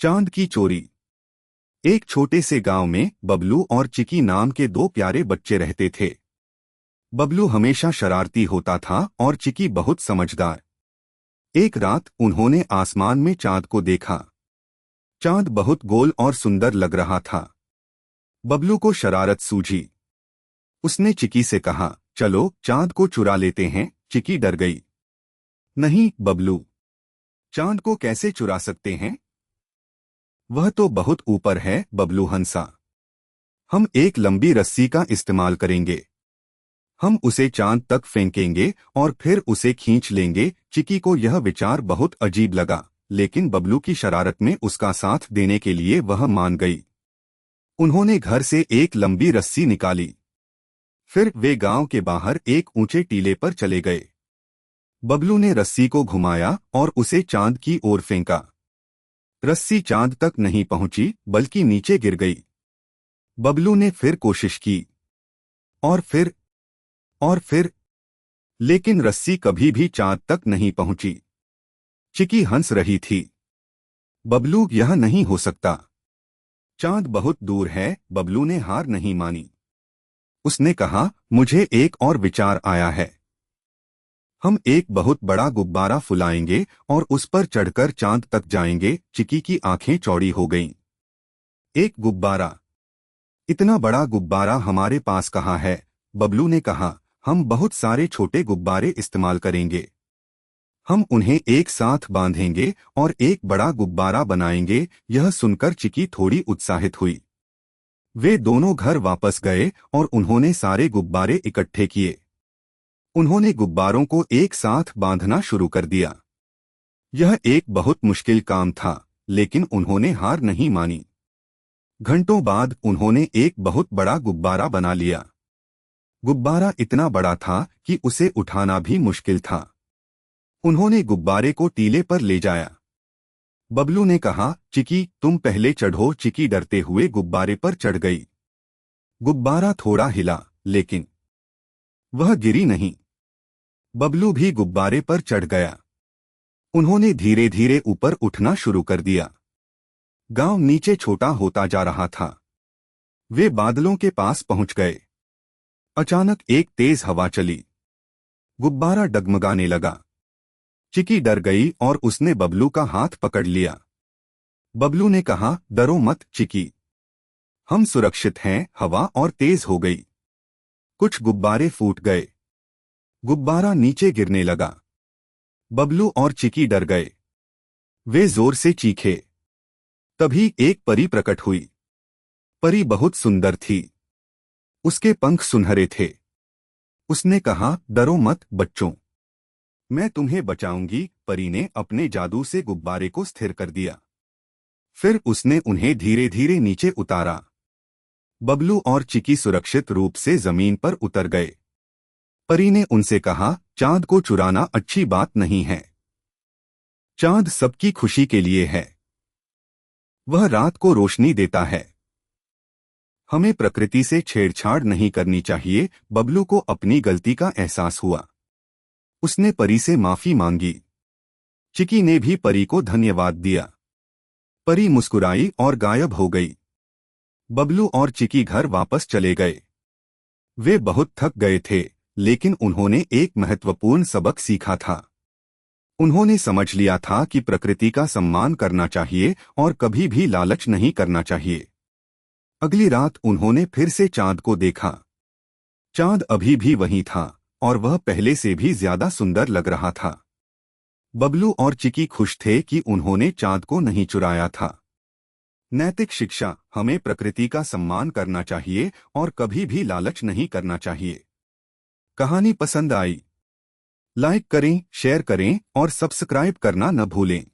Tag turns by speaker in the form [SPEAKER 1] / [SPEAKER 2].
[SPEAKER 1] चांद की चोरी। एक छोटे से गांव में बबलू और चिकी नाम के दो प्यारे बच्चे रहते थे। बबलू हमेशा शरारती होता था और चिकी बहुत समझदार। एक रात उन्होंने आसमान में चांद को देखा। चांद बहुत गोल और सुंदर लग रहा था। बबलू को शरारत सूझी। उसने चिकी से कहा, चलो चांद को चुरा लेते हैं। चिकी डर गई। नहीं बबलू, चांद को कैसे चुरा सकते हैं? वह तो बहुत ऊपर है। बबलू हंसा। हम एक लंबी रस्सी का इस्तेमाल करेंगे। हम उसे चांद तक फेंकेंगे और फिर उसे खींच लेंगे। चिकी को यह विचार बहुत अजीब लगा, लेकिन बबलू की शरारत में उसका साथ देने के लिए वह मान गई। उन्होंने घर से एक लंबी रस्सी निकाली। फिर वे गांव के बाहर एक ऊंचे टीले पर चले गए। बबलू ने रस्सी को घुमाया और उसे चांद की ओर फेंका। रस्सी चांद तक नहीं पहुंची, बल्कि नीचे गिर गई। बबलू ने फिर कोशिश की और फिर, लेकिन रस्सी कभी भी चांद तक नहीं पहुंची। चिकी हंस रही थी। बबलू, यह नहीं हो सकता। चांद बहुत दूर है। बबलू ने हार नहीं मानी। उसने कहा, मुझे एक और विचार आया है। हम एक बहुत बड़ा गुब्बारा फुलाएंगे और उस पर चढ़कर चांद तक जाएंगे। चिकी की आंखें चौड़ी हो गईं। एक गुब्बारा? इतना बड़ा गुब्बारा हमारे पास कहाँ है? बबलू ने कहा, हम बहुत सारे छोटे गुब्बारे इस्तेमाल करेंगे। हम उन्हें एक साथ बांधेंगे और एक बड़ा गुब्बारा बनाएंगे। यह सुनकर चिकी थोड़ी उत्साहित हुई। वे दोनों घर वापस गए और उन्होंने सारे गुब्बारे इकट्ठे किए। उन्होंने गुब्बारों को एक साथ बांधना शुरू कर दिया। यह एक बहुत मुश्किल काम था, लेकिन उन्होंने हार नहीं मानी। घंटों बाद उन्होंने एक बहुत बड़ा गुब्बारा बना लिया। गुब्बारा इतना बड़ा था कि उसे उठाना भी मुश्किल था। उन्होंने गुब्बारे को टीले पर ले जाया। बबलू ने कहा, चिकी तुम पहले चढ़ो। चिकी डरते हुए गुब्बारे पर चढ़ गई। गुब्बारा थोड़ा हिला, लेकिन वह गिरी नहीं। बबलू भी गुब्बारे पर चढ़ गया। उन्होंने धीरे धीरे ऊपर उठना शुरू कर दिया। गांव नीचे छोटा होता जा रहा था। वे बादलों के पास पहुंच गए। अचानक एक तेज हवा चली। गुब्बारा डगमगाने लगा। चिकी डर गई और उसने बबलू का हाथ पकड़ लिया। बबलू ने कहा, डरो मत चिकी, हम सुरक्षित हैं। हवा और तेज हो गई। कुछ गुब्बारे फूट गए। गुब्बारा नीचे गिरने लगा। बबलू और चिकी डर गए। वे जोर से चीखे। तभी एक परी प्रकट हुई। परी बहुत सुंदर थी। उसके पंख सुनहरे थे। उसने कहा, डरो मत बच्चों, मैं तुम्हें बचाऊंगी। परी ने अपने जादू से गुब्बारे को स्थिर कर दिया। फिर उसने उन्हें धीरे धीरे नीचे उतारा। बबलू और चिकी सुरक्षित रूप से जमीन पर उतर गए। परी ने उनसे कहा, चांद को चुराना अच्छी बात नहीं है। चांद सबकी खुशी के लिए है। वह रात को रोशनी देता है। हमें प्रकृति से छेड़छाड़ नहीं करनी चाहिए। बबलू को अपनी गलती का एहसास हुआ। उसने परी से माफी मांगी। चिकी ने भी परी को धन्यवाद दिया। परी मुस्कुराई और गायब हो गई। बबलू और चिकी घर वापस चले गए। वे बहुत थक गए थे, लेकिन उन्होंने एक महत्वपूर्ण सबक सीखा था। उन्होंने समझ लिया था कि प्रकृति का सम्मान करना चाहिए और कभी भी लालच नहीं करना चाहिए। अगली रात उन्होंने फिर से चांद को देखा। चांद अभी भी वहीं था और वह पहले से भी ज्यादा सुंदर लग रहा था। बबलू और चिकी खुश थे कि उन्होंने चांद को नहीं चुराया था। नैतिक शिक्षा, हमें प्रकृति का सम्मान करना चाहिए और कभी भी लालच नहीं करना चाहिए। कहानी पसंद आई? लाइक करें, शेयर करें और सब्सक्राइब करना न भूलें।